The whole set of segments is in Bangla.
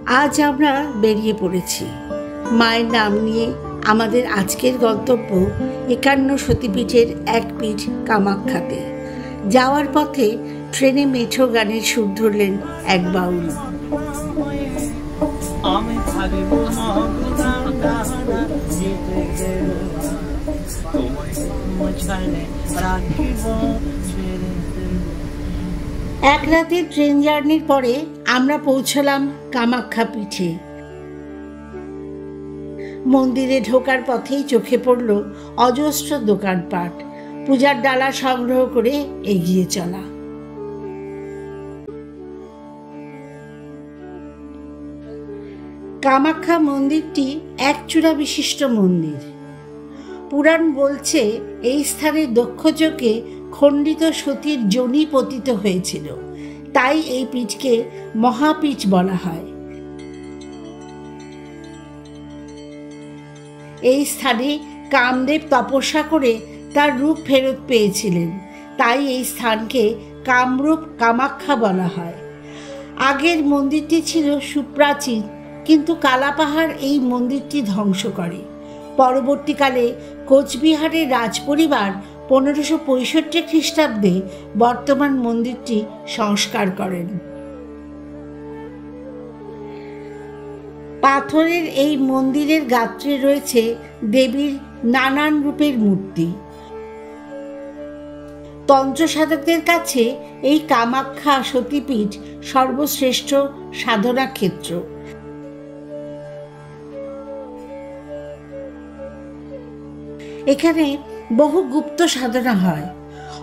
আজ আমরা বেরিয়ে পড়েছি মায়ের নাম নিয়ে। আমাদের আজকের গন্তব্য 51 সতীপীঠের এক পীঠ কামাখ্যাতে। যাওয়ার পথে ট্রেনে মেঠো গানের সুর ধরলেন এক বাউল। এক রাতের ট্রেন জার্নির পরে আমরা পৌঁছলাম কামাখ্যা পীঠে। মন্দিরে ঢোকার পথেই চোখে পড়ল অজস্র দোকানপাট, পূজার ডালা সংগ্রহ করে এগিয়ে চলা। কামাখ্যা মন্দিরটি এক চূড়া বিশিষ্ট মন্দির। পুরাণ বলছে এই স্থানে দক্ষযজ্ঞে খণ্ডিত সতীর যোনি পতিত হয়েছিল, তাই এই পীঠকে মহাপীঠ বলা হয়। এই স্থানে কামদেব তপস্যা করে তার রূপ ফেরত পেয়েছিলেন, তাই এই স্থানকে কামরূপ কামাখ্যা বলা হয়। আগের মন্দিরটি ছিল সুপ্রাচীন, কিন্তু কালাপাহাড় এই মন্দিরটি ধ্বংস করে। পরবর্তীকালে কোচবিহারের রাজপরিবার 1565 খ্রিস্টাব্দে বর্তমান মন্দিরটি সংস্কার করেন। পাথরের এই মন্দিরের গাত্রে রয়েছে দেবীর নানান রূপের মূর্তি। তন্ত্রসাধকদের কাছে এই কামাখ্যা সতীপীঠ সর্বশ্রেষ্ঠ সাধনা ক্ষেত্র। এখানে বহু গুপ্ত সাধনা হয়।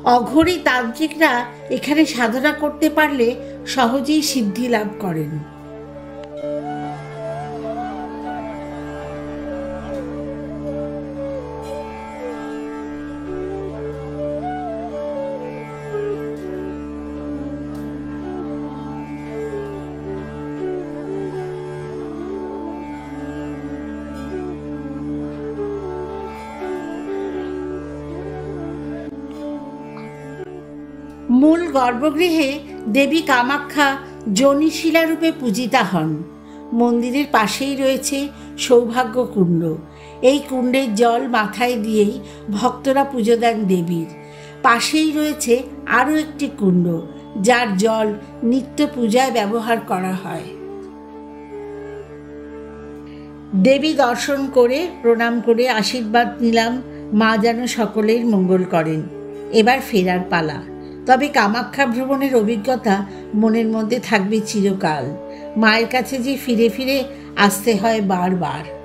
অঘরী তান্ত্রিকরা এখানে সাধনা করতে পারলে সহজেই সিদ্ধি লাভ করেন। মূল গর্ভগৃহে দেবী কামাখ্যা যোনিশিলা রূপে পূজিতা হন। মন্দিরের পাশেই রয়েছে সৌভাগ্য কুণ্ড। এই কুণ্ডের জল মাথায় দিয়েই ভক্তরা পুজো দেন দেবীর। পাশেই রয়েছে আরও একটি কুণ্ড, যার জল নিত্য পূজায় ব্যবহার করা হয়। দেবী দর্শন করে প্রণাম করে আশীর্বাদ নিলাম, মা যেন সকলের মঙ্গল করেন। এবার ফেরার পালা। তবে কামাখ্যা ভ্রমণের অভিজ্ঞতা মনের মধ্যে থাকবে চিরকাল। মায়ের কাছে যে ফিরে ফিরে আসতে হয় বারবার।